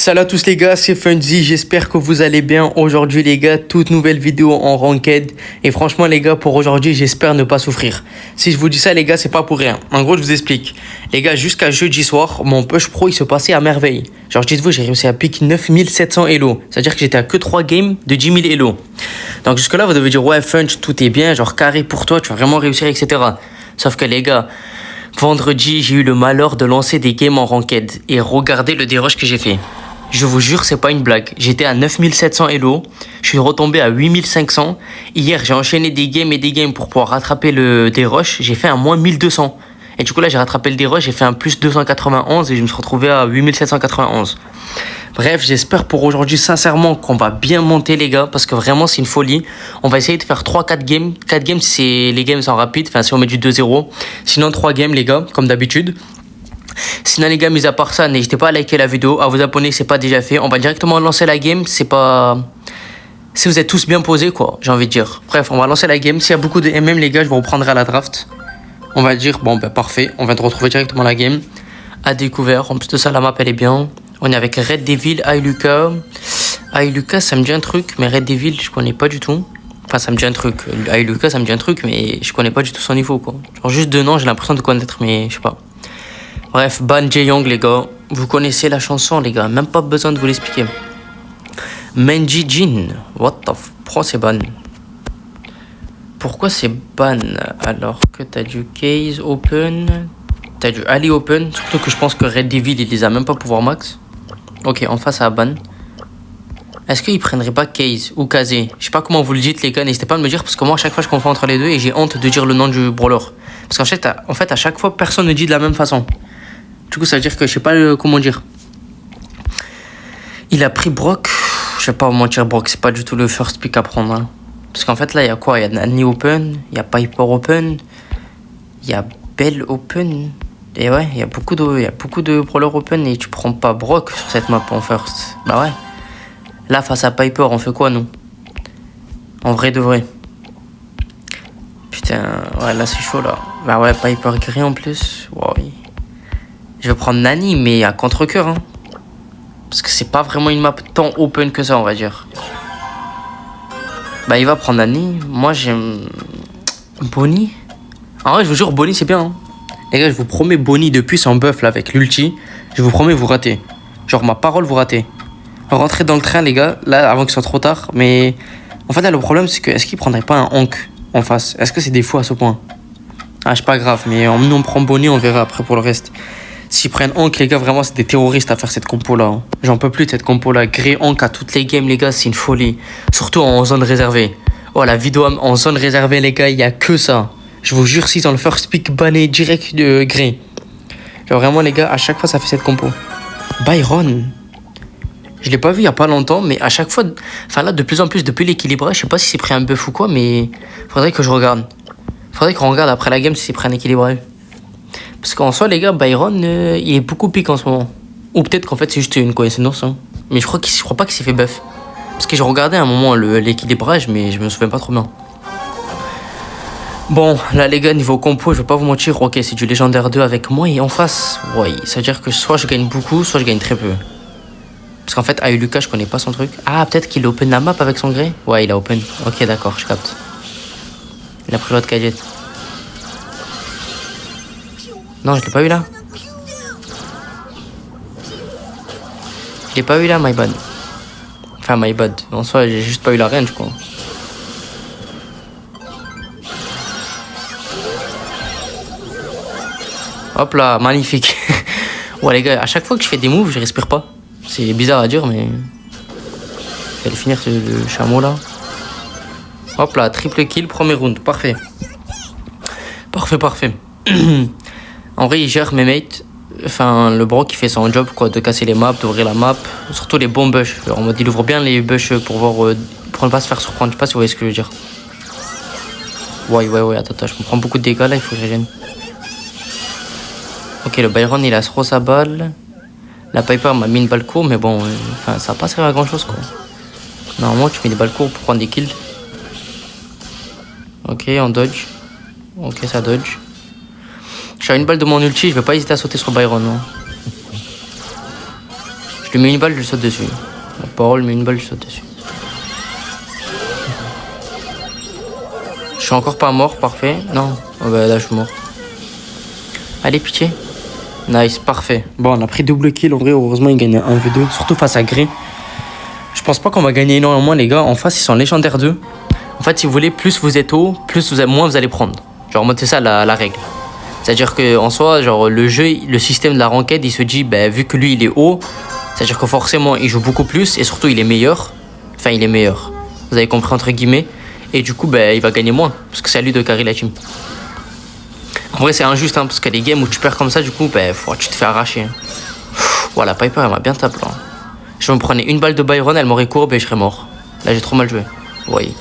Salut à tous les gars, c'est Funzy, j'espère que vous allez bien. Aujourd'hui les gars, toute nouvelle vidéo en ranked. Et franchement les gars, pour aujourd'hui, j'espère ne pas souffrir. Si je vous dis ça les gars, c'est pas pour rien. En gros, je vous explique. Les gars, jusqu'à jeudi soir, mon push pro, il se passait à merveille. Genre, dites-vous, j'ai réussi à piquer 9700 elo. C'est-à-dire que j'étais à que 3 games de 10 000 elo. Donc jusque là, vous devez dire, ouais Funch, tout est bien, genre carré pour toi, tu vas vraiment réussir, etc. Sauf que les gars, vendredi, j'ai eu le malheur de lancer des games en ranked. Et regardez le dérush que j'ai fait. Je vous jure, c'est pas une blague. J'étais à 9700 elo, je suis retombé à 8500. Hier, j'ai enchaîné des games pour pouvoir rattraper le dérush. J'ai fait un moins 1200. Et du coup, là, j'ai rattrapé le dérush, j'ai fait un plus 291 et je me suis retrouvé à 8791. Bref, j'espère pour aujourd'hui, sincèrement, qu'on va bien monter, les gars, parce que vraiment, c'est une folie. On va essayer de faire 3-4 games. 4 games, c'est les games en rapide, enfin, si on met du 2-0. Sinon, 3 games, les gars, comme d'habitude. Sinon les gars, mis à part ça, n'hésitez pas à liker la vidéo, à vous abonner si c'est pas déjà fait. On va directement lancer la game, c'est pas... Si vous êtes tous bien posés quoi, j'ai envie de dire. Bref, on va lancer la game. S'il y a beaucoup de MM les gars, je vous reprendrai à la draft. On va dire, bon ben parfait, on vient de retrouver directement la game. À découvert, en plus de ça la map elle est bien. On est avec Red Devil, Ailuka. Ailuka ça me dit un truc, mais Red Devil je connais pas du tout. Enfin ça me dit un truc, Ailuka ça me dit un truc, mais je connais pas du tout son niveau quoi. Genre juste de nom j'ai l'impression de connaître, mais je sais pas. Bref, Ban Jae-young les gars, vous connaissez la chanson les gars, même pas besoin de vous l'expliquer. Menji Jin, what the f... Pourquoi c'est ban? Pourquoi c'est ban alors que t'as du Case Open, t'as du Ali Open, surtout que je pense que Red Devil il les a même pas pouvoir max. Ok, en face à ban. Est-ce qu'ils prendraient pas Case ou Kazé? Je sais pas comment vous le dites les gars, n'hésitez pas à me le dire parce que moi à chaque fois je confonds entre les deux et j'ai honte de dire le nom du brawler. Parce qu'en fait à chaque fois personne ne dit de la même façon. Du coup, ça veut dire que je sais pas comment dire. Il a pris Brock. Je vais pas vous mentir, Brock, c'est pas du tout le first pick à prendre. Hein. Parce qu'en fait, là, il y a quoi? Il y a Nani Open, il y a Piper Open, il y a Bell Open. Et ouais, il y a beaucoup de brawlers Open et tu prends pas Brock sur cette map en first. Bah ouais. Là, face à Piper, on fait quoi, nous? En vrai de vrai. Putain, ouais, là, c'est chaud, là. Bah ouais, Piper gris en plus. Wow. Je vais prendre Nani, mais à contre-cœur. Hein. Parce que c'est pas vraiment une map tant open que ça, on va dire. Bah, il va prendre Nani. Moi, j'aime... Bonnie. En vrai, je vous jure, Bonnie, c'est bien. Hein. Les gars, je vous promets, Bonnie, depuis son buff, là, avec l'ulti, je vous promets, vous ratez. Genre, ma parole, vous ratez. Rentrez dans le train, les gars, là, avant qu'il soit trop tard. Mais, en fait, là, le problème, c'est que, est-ce qu'il prendrait pas un Honk en face? Est-ce que c'est des fous à ce point? Ah, c'est pas grave, mais nous, on prend Bonnie, on verra après pour le reste. S'ils prennent Honk, les gars, vraiment, c'est des terroristes à faire cette compo-là. Hein. J'en peux plus de cette compo-là. Grey Honk à toutes les games, les gars, c'est une folie. Surtout en zone réservée. Oh, la vidéo en zone réservée, les gars, il n'y a que ça. Je vous jure, si dans le first pick banné direct de Grey. Genre, vraiment, les gars, à chaque fois, ça fait cette compo. Byron. Je l'ai pas vu il y a pas longtemps, mais à chaque fois... Enfin, là, de plus en plus, depuis l'équilibrage, je sais pas si c'est pris un buff ou quoi, mais faudrait que je regarde. Faudrait qu'on regarde après la game si c'est pris un équilibrage. Parce qu'en soi, les gars, Byron, il est beaucoup pique en ce moment. Ou peut-être qu'en fait, c'est juste une coïncidence. Hein. Mais je crois pas qu'il s'est fait buff. Parce que j'ai regardé à un moment l'équilibrage, mais je me souviens pas trop bien. Bon, là, les gars, niveau compo, je vais pas vous mentir. Ok, c'est du légendaire 2 avec moi et en face. Ouais, ça veut dire que soit je gagne beaucoup, soit je gagne très peu. Parce qu'en fait, Ailuka, je connais pas son truc. Ah, peut-être qu'il a open la map avec son gré. Ouais, il a open. Ok, d'accord, je capte. Il a pris l'autre gadget. Non, je l'ai pas eu là. Je l'ai pas eu là, my bad. Enfin, my bad. En soi, j'ai juste pas eu la range, quoi. Hop là, magnifique. Ouais, les gars, à chaque fois que je fais des moves, je respire pas. C'est bizarre à dire, mais... Je vais finir ce chameau là. Hop là, triple kill, premier round. Parfait. Parfait, parfait. En vrai, il gère mes mates. Enfin, le bro qui fait son job, quoi, de casser les maps, d'ouvrir la map. Surtout les bons bush. En mode, il ouvre bien les bush pour voir, pour ne pas se faire surprendre. Je sais pas si vous voyez ce que je veux dire. Ouais, attends, je me prends beaucoup de dégâts là, il faut que je gêne. Ok, le Byron, il a trop sa balle. La Piper m'a mis une balle courte, mais bon, enfin, ça va pas servir à grand chose, quoi. Normalement, tu mets des balles courtes pour prendre des kills. Ok, on dodge. Ok, ça dodge. Je suis à une balle de mon ulti, je vais pas hésiter à sauter sur Byron. Hein. lui mets une balle, je saute dessus. La parole, met une balle, je saute dessus. Je suis encore pas mort, parfait. Non, oh bah là je suis mort. Allez, pitié. Nice, parfait. Bon, on a pris double kill. En vrai, heureusement, il gagne 1v2. Surtout face à Grey. Je pense pas qu'on va gagner énormément, les gars. En face, ils sont légendaires 2. En fait, si vous voulez, plus vous êtes haut, moins vous allez prendre. Genre, en mode, c'est ça la règle. C'est-à-dire qu'en soi, genre, le jeu, le système de la ranked, il se dit, bah, vu que lui, il est haut, c'est-à-dire que forcément, il joue beaucoup plus et surtout, il est meilleur. Enfin, il est meilleur. Vous avez compris, entre guillemets. Et du coup, bah, il va gagner moins. Parce que c'est à lui de carry la team. En vrai, c'est injuste, hein, parce que les games où tu perds comme ça, du coup, bah, tu te fais arracher. Voilà, Piper, elle m'a bien tapé. Là. Je me prenais une balle de Byron, elle m'aurait courbé et je serais mort. Là, j'ai trop mal joué. Vous voyez.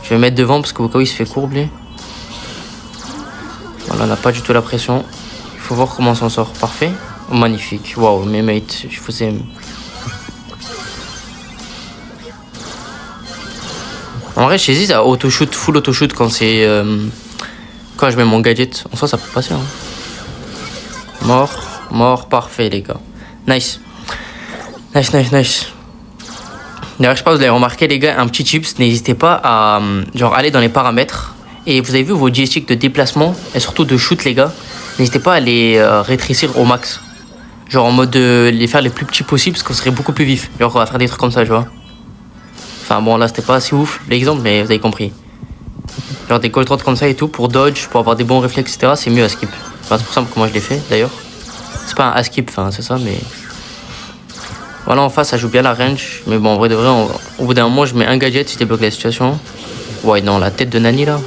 Je vais me mettre devant parce qu'au cas où il se fait courber. Voilà, on n'a pas du tout la pression. Il faut voir comment on s'en sort. Parfait. Oh, magnifique. Waouh, mes mates, je vous aime. En vrai, j'hésite à auto-shoot, full auto-shoot quand c'est. Quand je mets mon gadget. En soi, ça peut passer. Hein. Mort, parfait, les gars. Nice. Nice. D'ailleurs, je sais pas, vous l'avez remarqué, les gars, un petit tips, n'hésitez pas à genre aller dans les paramètres. Et vous avez vu vos joysticks de déplacement et surtout de shoot, les gars. N'hésitez pas à les rétrécir au max. Genre en mode les faire les plus petits possibles parce qu'on serait beaucoup plus vif. Genre on va faire des trucs comme ça, tu vois. Enfin bon, là c'était pas si ouf l'exemple, mais vous avez compris. Genre des call comme ça et tout pour dodge, pour avoir des bons réflexes, etc. C'est mieux à skip. Enfin, c'est pour ça que moi je l'ai fait d'ailleurs. C'est pas un à skip, enfin c'est ça, mais. Voilà, en face ça joue bien la range. Mais bon, en vrai de vrai, au bout d'un moment, je mets un gadget si je débloque la situation. Ouais, non, la tête de Nani là.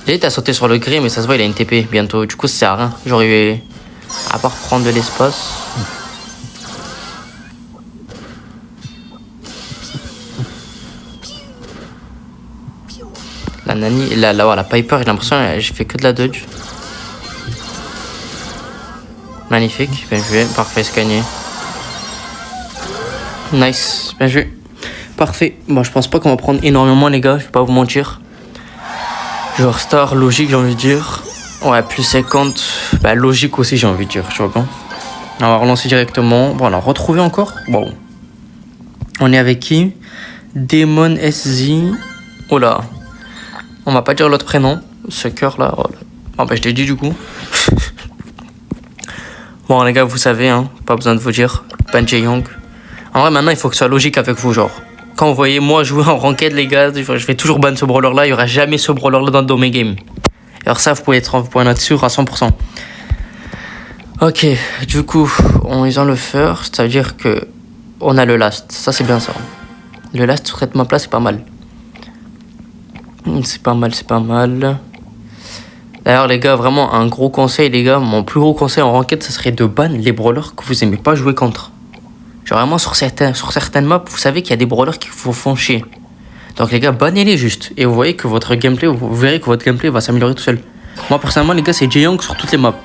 J'ai été à sauter sur le gré, mais ça se voit, il a une TP bientôt. Du coup, ça sert à rien. J'aurais. À part prendre de l'espace. La Nani, la Piper, j'ai l'impression que j'ai fait que de la dodge. Magnifique, bien joué, parfait, c'est gagné. Nice, bien joué. Parfait, bon, je pense pas qu'on va prendre énormément, les gars, je vais pas vous mentir. Genre star, logique, j'ai envie de dire. Ouais, plus 50, bah logique aussi, j'ai envie de dire, tu vois pas. On va relancer directement. Bon, on a retrouvé encore. Bon. On est avec qui? Demon SZ. Oh là. On va pas dire l'autre prénom. Ce cœur là. Oh, là. Oh bah je l'ai dit du coup. Bon les gars, vous savez, hein. Pas besoin de vous dire. Ben Young. En vrai, maintenant, il faut que ce soit logique avec vous, genre. Quand vous voyez moi jouer en ranked, les gars, je vais toujours ban ce brawler là. Il y aura jamais ce brawler là dans mes games. Alors ça, vous pouvez en être sûr à 100%. Ok, du coup, ils ont le first, ça veut dire que on a le last. Ça, c'est bien ça. Le last sur cette map là, c'est pas mal. C'est pas mal. D'ailleurs, les gars, vraiment, un gros conseil, les gars. Mon plus gros conseil en ranked, ça serait de ban les brawlers que vous aimez pas jouer contre. Genre, vraiment, sur certaines maps, vous savez qu'il y a des brawlers qui vous font chier. Donc, les gars, bannez-les juste. Et vous voyez que votre gameplay, vous verrez que votre gameplay va s'améliorer tout seul. Moi, personnellement, les gars, c'est J-Young sur toutes les maps.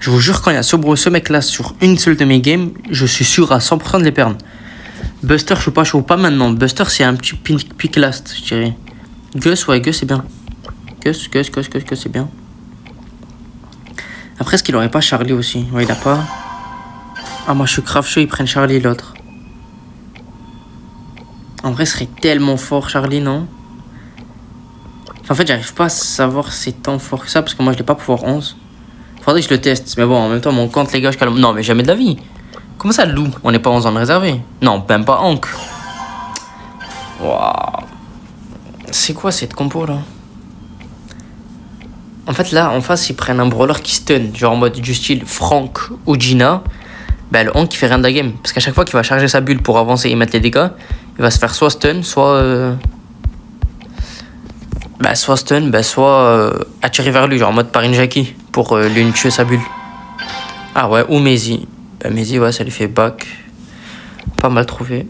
Je vous jure, quand il y a ce mec-là sur une seule de mes games, je suis sûr à 100% de les perdre. Buster, je suis pas chaud. Pas maintenant. Buster, c'est un petit pick last, je dirais. Gus, ouais, Gus, c'est bien. Gus, c'est bien. Après, est-ce qu'il aurait pas Charlie aussi? Ouais, il a pas. Ah, moi, je suis grave chaud, ils prennent Charlie, l'autre. En vrai, ce serait tellement fort, Charlie, non? En fait, j'arrive pas à savoir si c'est tant fort que ça, parce que moi, je l'ai pas pouvoir 11. Faudrait que je le teste, mais bon, en même temps, mon compte, les gars, je calme. Non, mais jamais de la vie. Comment ça, loup? On n'est pas 11 ans de réservé. Non, même pas Hank. Waouh. C'est quoi cette compo, là? En fait, là, en face, ils prennent un brawler qui stun, genre en mode du style Frank ou Gina. Bah, le Hank, il fait rien de la game. Parce qu'à chaque fois qu'il va charger sa bulle pour avancer et mettre les dégâts, il va se faire soit stun, soit attirer vers lui, genre en mode Parinjaki, pour lui tuer sa bulle. Ah ouais, ou Maisie. Bah, Maisie, ouais, ça lui fait back. Pas mal trouvé.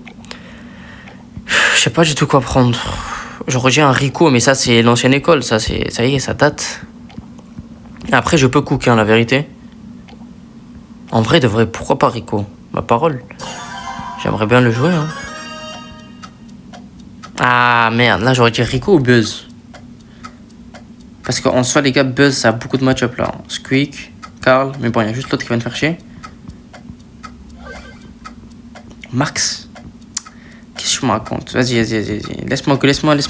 Je sais pas du tout quoi prendre. J'aurais dit un Rico, mais ça, c'est l'ancienne école. Ça y est, ça date. Après, je peux cook, hein, la vérité. En vrai, de vrai, pourquoi pas Rico? Ma parole. J'aimerais bien le jouer, hein. Ah, merde. Là, j'aurais dit Rico ou Buzz. Parce qu'en soi, les gars, Buzz, ça a beaucoup de match-up, là. Squeak, Karl. Mais bon, il y a juste l'autre qui va me faire chier. Max. Qu'est-ce que je me raconte? Vas-y. Laisse-moi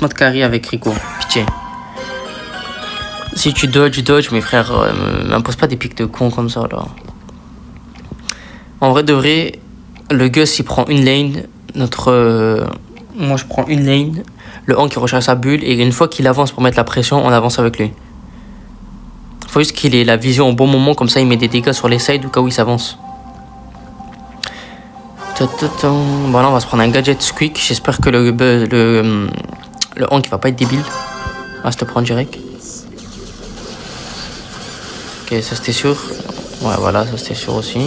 te carry avec Rico. Pitié. Si tu dodge, mes frères, m'impose pas des pics de con comme ça, là. En vrai de vrai, le Gus, il prend une lane. Moi, je prends une lane. Le Hank, il recharge sa bulle. Et une fois qu'il avance pour mettre la pression, on avance avec lui. Faut juste qu'il ait la vision au bon moment. Comme ça, il met des dégâts sur les sides au cas où il s'avance. Bon, là, on va se prendre un gadget squeak. J'espère que le Hank, il va pas être débile. Ah, je te prends direct. Ok, ça c'était sûr. Ouais, voilà, ça c'était sûr aussi.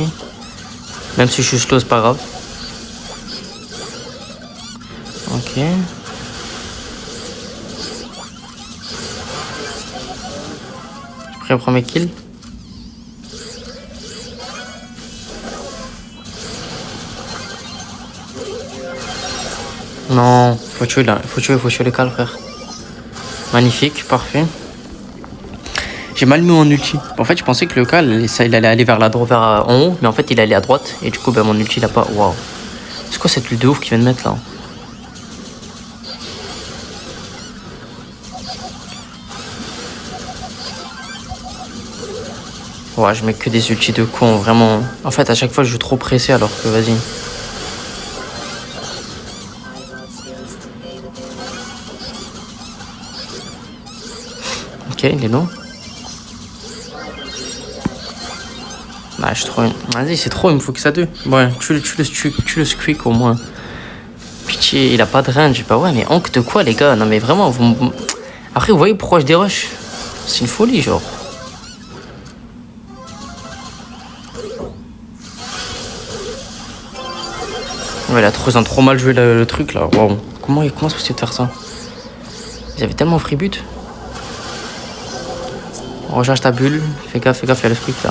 Même si je suis slow, c'est pas grave. Ok. Je suis prêt à prendre mes kills. Non, faut tuer là. Faut tuer le Karl, frère. Magnifique, parfait. J'ai mal mis mon ulti. En fait, je pensais que le Karl, il allait aller vers la droite, en haut, mais en fait, il allait à droite. Et du coup, mon ulti, il a pas. Waouh. C'est quoi cette ult de ouf qu'il vient de mettre là? Ouais, je mets que des ultis de con, vraiment. En fait, à chaque fois, je joue trop pressé alors que vas-y. Ok, il est long. Bah, je trouve. Vas-y, c'est trop, il me faut que ça deux. Ouais, tu le squeak au moins. Pitié, il a pas de range. Bah ouais, mais Hank de quoi, les gars? Non, mais vraiment, vous. Après, vous voyez pourquoi je dérush? C'est une folie, genre. Ouais, ils ont trop mal joué le truc là. Wow. Comment c'est possible de faire ça? Ils avaient tellement free but. Recharge ta bulle. Fais gaffe, il y a le squeak là.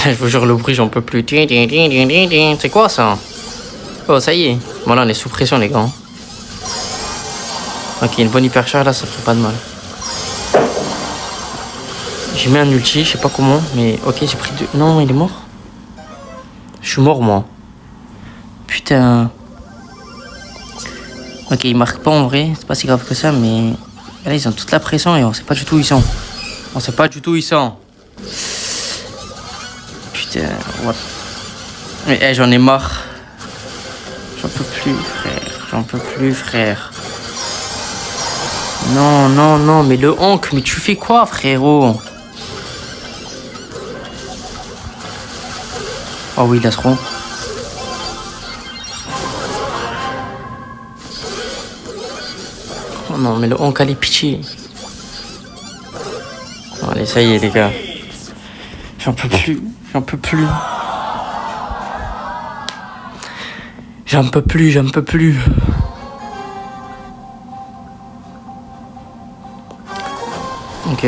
Je vous jure, le bruit, j'en peux plus. C'est quoi ça? Oh, ça y est. Voilà, on est sous pression, les gars. Ok, une bonne hypercharge là, ça ferait pas de mal. J'ai mis un ulti, je sais pas comment, mais ok, j'ai pris deux. Non, il est mort. Je suis mort, moi. Putain. Ok, il marque pas en vrai, c'est pas si grave que ça, mais là, ils ont toute la pression et on sait pas du tout où ils sont. Putain, what? Mais j'en ai marre. J'en peux plus, frère. Non, mais le Hank, mais tu fais quoi, frérot? Oh oui, il a trop. Oh non, mais le Hank a les pitié. Allez, ça y est, les gars. J'en peux plus. Ok.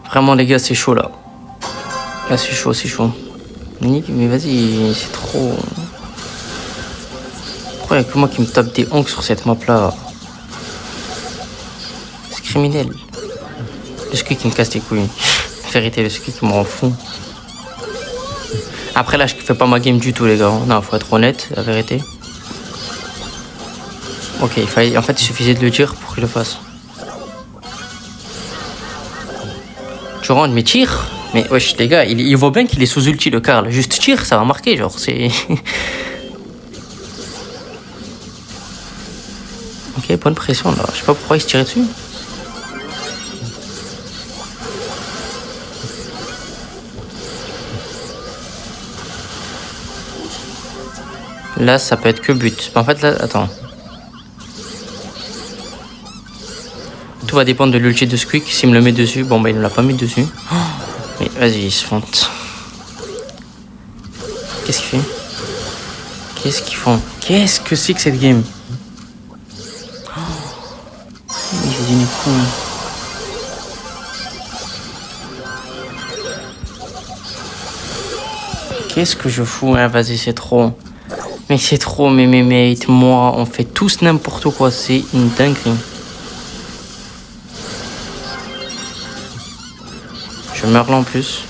Vraiment, les gars, c'est chaud, là. Là, c'est chaud. Mais vas-y, c'est trop... Pourquoi il n'y a que moi qui me tape des Hanks sur cette map-là? C'est criminel. Le ski qui me casse les couilles. En vérité, le ski qui me rend fou. Après, là, je fais pas ma game du tout, les gars. Non, faut être honnête, la vérité. Ok, en fait, il suffisait de le dire pour qu'il le fasse. Tu rentres, mais tire. Mais wesh, les gars, il voit bien qu'il est sous ulti, le Karl. Juste tire, ça va marquer, genre, c'est... Ok, bonne pression, là. Je sais pas pourquoi il se tirait dessus. Là, ça peut être que but. En fait, là, attends. Tout va dépendre de l'ulti de Squeak. S'il me le met dessus, bon, bah, il ne l'a pas mis dessus. Oh, mais vas-y, il se fonte. Qu'est-ce qu'il fait? Qu'est-ce qu'ils font? Qu'est-ce que c'est que cette game? Oh, il fait une couille. Qu'est-ce que je fous? Ah, vas-y, c'est trop. Mais c'est trop, mais moi, on fait tous n'importe quoi. C'est une dinguerie. Je meurs là en plus.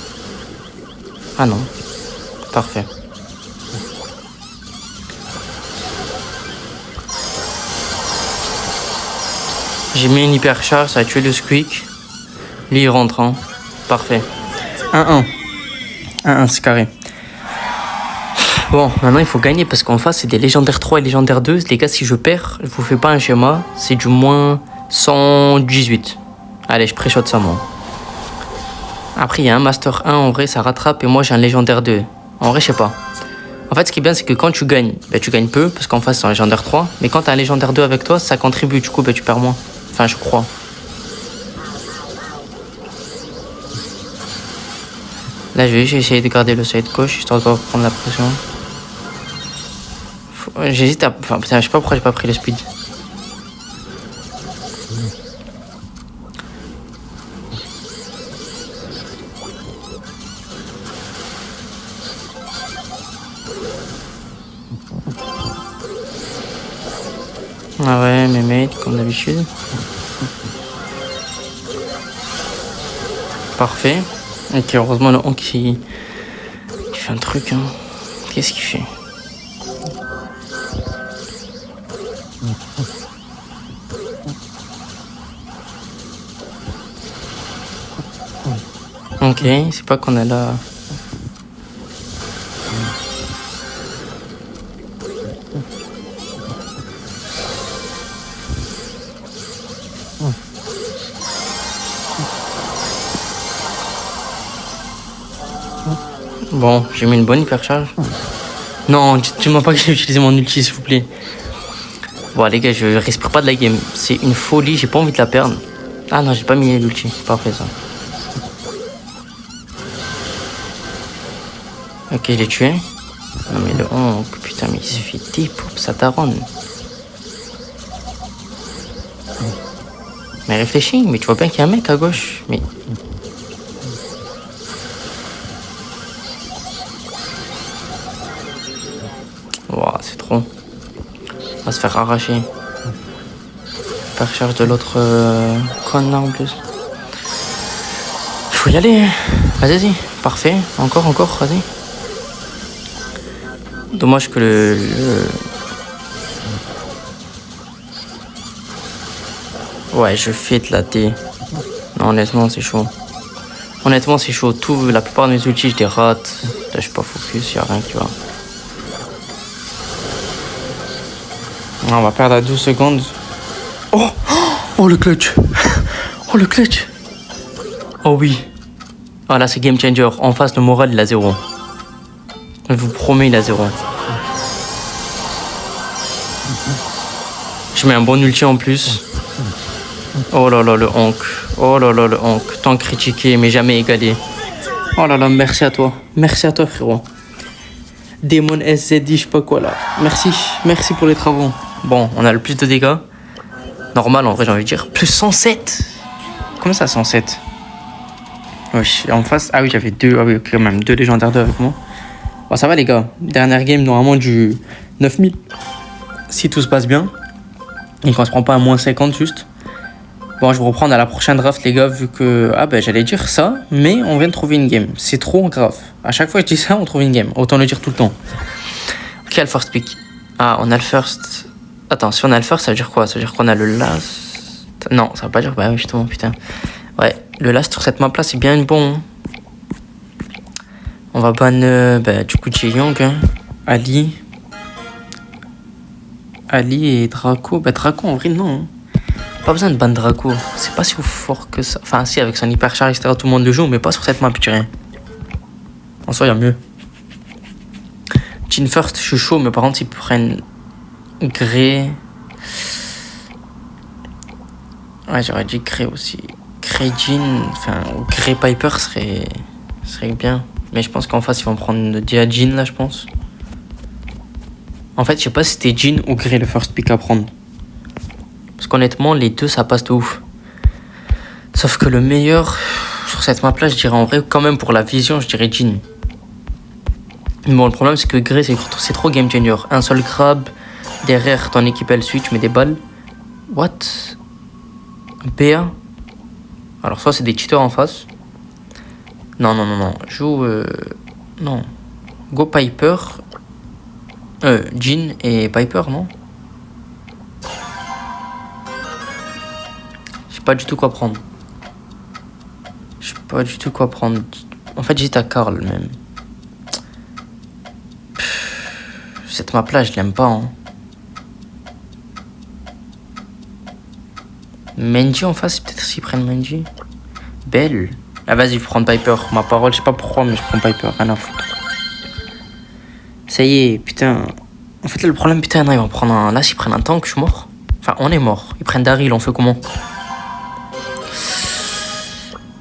Ah non. Parfait. J'ai mis une hypercharge, ça a tué le squeak. Lui il rentre, hein. Parfait. 1-1. 1-1, c'est carré. Bon, maintenant il faut gagner parce qu'en face c'est des légendaires 3 et légendaires 2. Les gars, si je perds, je vous fais pas un schéma, c'est du moins 118. Allez, je pré-shot ça moi. Après il y a un Master 1, en vrai ça rattrape et moi j'ai un légendaire 2. En vrai je sais pas. En fait ce qui est bien c'est que quand tu gagnes, ben, tu gagnes peu parce qu'en face c'est un légendaire 3. Mais quand t'as un légendaire 2 avec toi, ça contribue, du coup ben, tu perds moins. Enfin je crois. Là j'ai essayé de garder le side gauche histoire de pas prendre la pression. J'hésite à... Enfin putain je sais pas pourquoi j'ai pas pris le speed. Ah ouais, mes mates, comme d'habitude. Parfait. Ok, heureusement le Honk qui fait un truc. Hein. Qu'est-ce qu'il fait? Ok, c'est pas qu'on est là. Bon, j'ai mis une bonne hypercharge. Non, dis-moi pas que j'ai utilisé mon ulti, s'il vous plaît. Bon, les gars, je respire pas de la game. C'est une folie, j'ai pas envie de la perdre. Ah non, j'ai pas mis l'ulti, parfait ça. Ok, il est tué. Non, mais le Honk, putain, mais il se fait dépoupe, ça taronne. Mais réfléchis, mais tu vois bien qu'il y a un mec à gauche. Mais. Wow, c'est trop. On va se faire arracher. Pas recharge de l'autre connard en plus. Faut y aller. Vas-y, parfait. Encore, vas-y. Dommage que Ouais, je fais de la D. Non, honnêtement, c'est chaud. Honnêtement, c'est chaud. La plupart de mes ultis, je les rate. Là, je suis pas focus, y a rien qui va. On va perdre à 12 secondes. Oh, oh le clutch. Oh le clutch. Oh oui. Ah là c'est game changer. En face le moral il a 0. Je vous promets il a 0. Je mets un bon ulti en plus. Oh là là le Honk. Oh là là le Honk. Tant critiqué mais jamais égalé. Oh là là merci à toi. Merci à toi frérot. Demon SZD je sais pas quoi là. Merci pour les travaux. Bon on a le plus de dégâts. Normal en vrai j'ai envie de dire. Plus 107. Comment ça 107? Oui, en face, ah oui, j'avais deux, ah oui, quand même, deux légendaires 2 avec moi. Bon, ça va les gars, dernière game, normalement du 9000. Si tout se passe bien, et qu'on se prend pas à moins 50 juste. Bon, je vais reprendre à la prochaine draft les gars, vu que, ah ben j'allais dire ça, mais on vient de trouver une game. C'est trop grave. À chaque fois que je dis ça, on trouve une game. Autant le dire tout le temps. Ok, le first pick. Ah, on a le first. Attends, si on a le first, ça veut dire quoi? Ça veut dire qu'on a le last. Non, ça veut pas dire, bah oui, justement, putain. Ouais, le last sur cette map là c'est bien bon. On va ban du coup Jae-Young, hein. Ali et Draco. Bah Draco en vrai non. Pas besoin de ban Draco. C'est pas si fort que ça. Enfin si avec son hypercharge etc tout le monde le joue mais pas sur cette map tu rien. En soi y'a mieux. Jhin first je suis chaud mais par contre s'ils prennent Grey. Ouais j'aurais dit Grey aussi. Grey Jhin, enfin Grey Piper serait bien. Mais je pense qu'en face ils vont prendre déjà Jhin là je pense. En fait je sais pas si c'était Jhin ou Grey le first pick à prendre. Parce qu'honnêtement les deux ça passe de ouf. Sauf que le meilleur sur cette map là je dirais en vrai quand même pour la vision je dirais Jhin. Bon, le problème, c'est que Grey, c'est trop game changer. Un seul grab, derrière ton équipe, elle suit, tu mets des balles. What? BA? Alors, soit c'est des cheaters en face. Non, non, non, non. Joue. Non. Go Piper. Jhin et Piper, non? Je sais pas du tout quoi prendre. Je sais pas du tout quoi prendre. En fait, j'hésite à Karl même. Cette map là, je l'aime pas. Hein. Menji en face, peut-être s'ils prennent Menji. Belle. Ah, vas-y, je vais prendre Piper. Ma parole, je sais pas pourquoi, mais je prends Piper. Rien à foutre. Ça y est, putain. En fait, là, le problème, putain, non, ils vont prendre un. Là, s'ils prennent un tank, je suis mort. Enfin, on est mort. Ils prennent Daryl, on fait comment?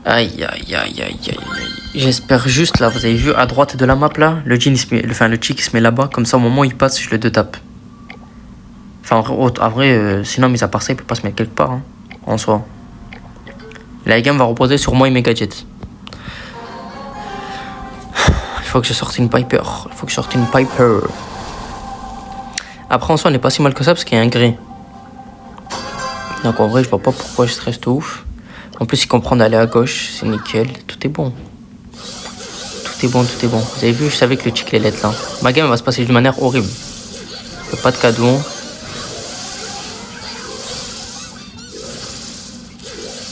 Aïe, aïe, aïe, aïe, aïe, aïe. J'espère juste, là, vous avez vu, à droite de la map, là, le Jhin, le chick, il se met là-bas. Comme ça, au moment où il passe, je le tape. Enfin, en vrai, sinon, mis à part ça, il peut pas se mettre quelque part, hein, en soi. La game va reposer sur moi et mes gadgets. Il faut que je sorte une Piper. Il faut que je sorte une Piper. Après, en soi, on n'est pas si mal que ça parce qu'il y a un Grey. Donc, en vrai, je vois pas pourquoi je stresse de ouf. En plus, il comprend d'aller à gauche. C'est nickel. Tout est bon. Tout est bon, tout est bon. Vous avez vu, je savais que le chick allait être là. Ma game va se passer d'une manière horrible. Il n'y a pas de cadeau.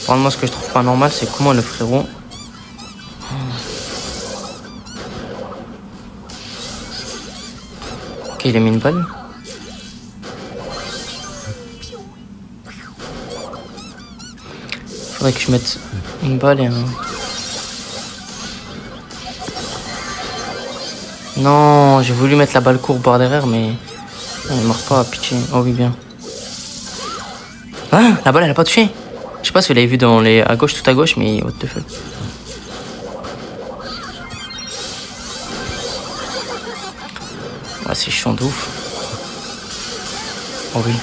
Par moi, ce que je trouve pas normal, c'est comment le frérot. Ok, il a mis une balle. Faudrait que je mette une balle et un. Non, j'ai voulu mettre la balle courbe par derrière, mais. Elle meurt pas, pitié. Oh oui, bien. Ah, la balle, elle a pas touché. Je sais pas si vous l'avez vu dans les. À gauche, tout à gauche, mais what the fuck. Ah, c'est chiant de ouf. Oh oui.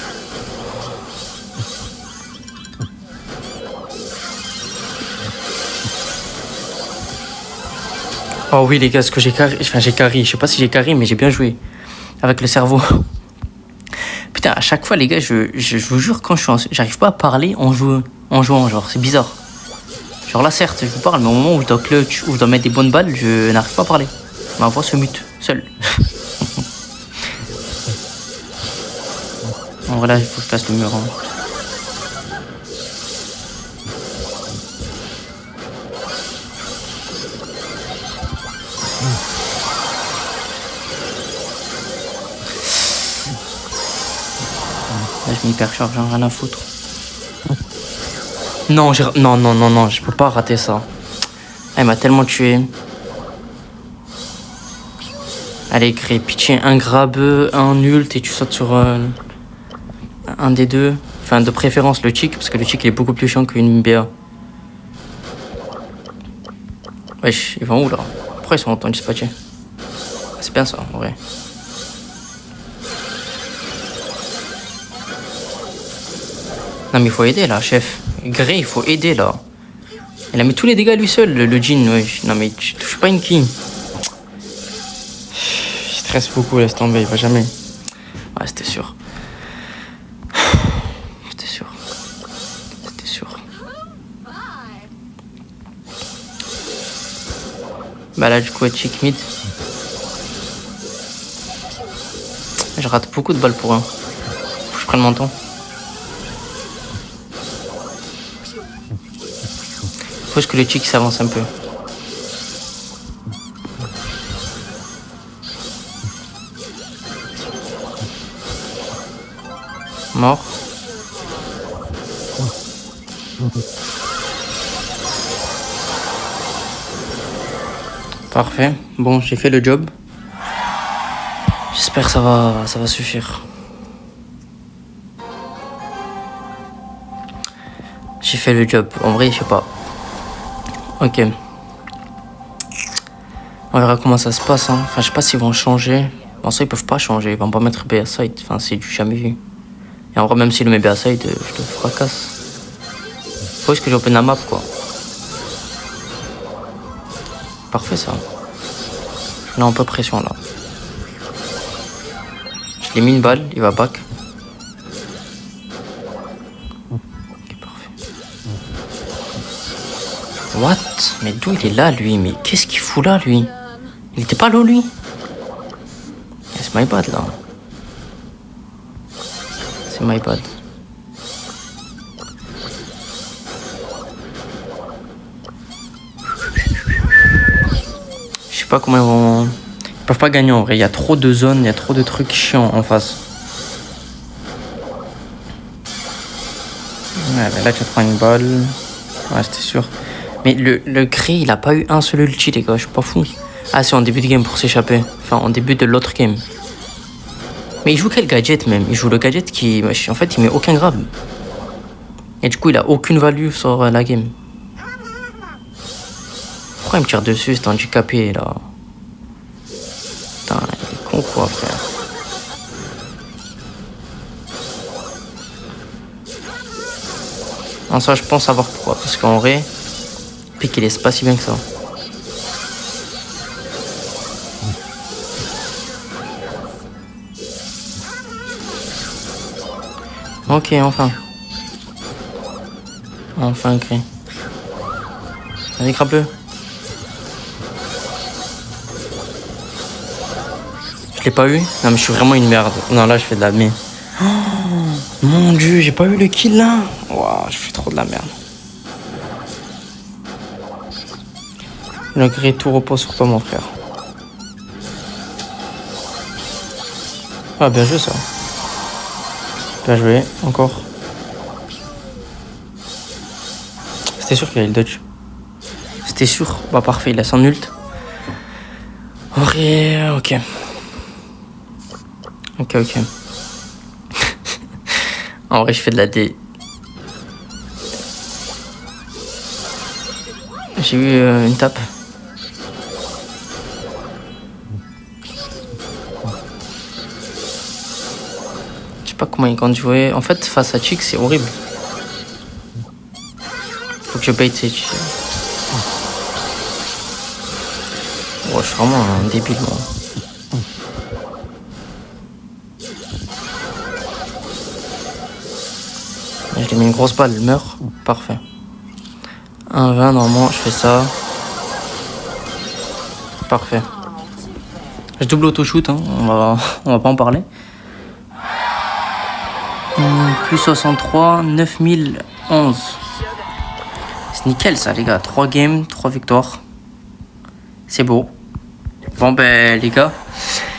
Oh oui les gars, ce que j'ai carry. Enfin j'ai carry. Je sais pas si j'ai carry, mais j'ai bien joué. Avec le cerveau. Putain, à chaque fois les gars, je vous jure, quand j'arrive pas à parler en jouant, genre, c'est bizarre. Genre là certes, je vous parle, mais au moment où je dois clutch, où je dois mettre des bonnes balles, je n'arrive pas à parler. Ma voix se mute, seule. Bon, voilà, il faut que je passe le mur. Hein. Là, je m'hypercharge, j'en ai rien à foutre. Non, non, je peux pas rater ça. Elle m'a tellement tué. Allez, Grey, pitié, un grabeux, un ult et tu sautes sur un des deux. Enfin, de préférence le chick, parce que le chick il est beaucoup plus chiant qu'une BA. Wesh, ils vont où là? Pourquoi ils sont autant dispatchés? C'est bien ça, en vrai. Non mais il faut aider là, chef. Grey, il faut aider là. Il a mis tous les dégâts lui seul, le Jhin. Wesh. Non mais tu touches pas une king. Je stresse beaucoup, laisse tomber, il va jamais. Ouais, c'était sûr. C'était sûr. C'était sûr. Bah là, du coup, chick mid. Je rate beaucoup de balles pour un. Faut que je prenne mon temps. Faut que le chick s'avance un peu. Mort. Parfait. Bon, j'ai fait le job. J'espère que ça va suffire. J'ai fait le job. En vrai, je sais pas. Ok. On verra comment ça se passe. Hein. Enfin, je sais pas s'ils vont changer. En ça, ils peuvent pas changer. Ils vont pas mettre BA side. Enfin, c'est du jamais vu. Et en vrai, même s'il le met BA side, je te fracasse. Faut juste que j'open la map, quoi. Parfait, ça. Là, un peu pression, là. Je l'ai mis une balle, il va back. Ok, parfait. What? Mais d'où il est là, lui? Mais qu'est-ce qu'il fout là, lui? Il était pas là, lui? C'est my bad, là. C'est my bad. Je sais pas comment ils vont... Ils peuvent pas gagner en vrai. Il y a trop de zones, il y a trop de trucs chiants en face. Ouais, mais là tu prends une balle. Ouais, c'était sûr. Mais le Grey, il a pas eu un seul ulti, les gars. Je suis pas fou. Ah, c'est en début de game pour s'échapper. Enfin, en début de l'autre game. Mais il joue quel gadget même? Il joue le gadget qui... En fait, il met aucun grab. Et du coup, il a aucune value sur la game. Pourquoi il me tire dessus, c'est handicapé, là? Putain, il est con, quoi, frère. Non, ça, je pense savoir pourquoi. Parce qu'en vrai, Pique, il laisse pas si bien que ça. Ok, enfin. Enfin, ok. Vas-y, crapeux. Je l'ai pas eu? Non, mais je suis vraiment une merde. Non, là, je fais de la merde. Oh, mon dieu, j'ai pas eu le kill là. Waouh, je fais trop de la merde. Le Grey, tout repose sur toi, mon frère. Ah, bien joué, ça. Bien joué, encore. C'était sûr qu'il y avait le dodge. C'était sûr. Bah, parfait, il a son ult. Ok, ok. Ok, ok. En vrai, je fais de la D. J'ai eu une tape. Je sais pas comment il compte jouer. En fait, face à Chick, c'est horrible. Faut que je bait ces Chick. Oh, je suis vraiment un débile, moi. Je lui ai mis une grosse balle, elle meurt. Parfait. 1-20, normalement, je fais ça. Parfait. Je double auto-shoot, hein. On va pas en parler. Plus 63, 9011. C'est nickel ça, les gars. 3 games, 3 victoires. C'est beau. Bon, ben, les gars,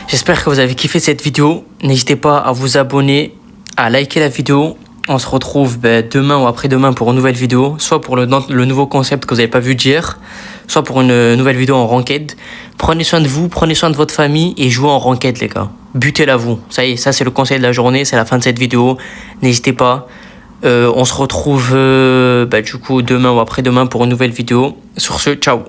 j'espère que vous avez kiffé cette vidéo. N'hésitez pas à vous abonner, à liker la vidéo. On se retrouve demain ou après-demain pour une nouvelle vidéo. Soit pour le nouveau concept que vous n'avez pas vu d'hier, soit pour une nouvelle vidéo en ranked. Prenez soin de vous, prenez soin de votre famille et jouez en ranked, les gars. Butez-la vous. Ça y est, ça c'est le conseil de la journée, c'est la fin de cette vidéo. N'hésitez pas. On se retrouve du coup demain ou après-demain pour une nouvelle vidéo. Sur ce, ciao.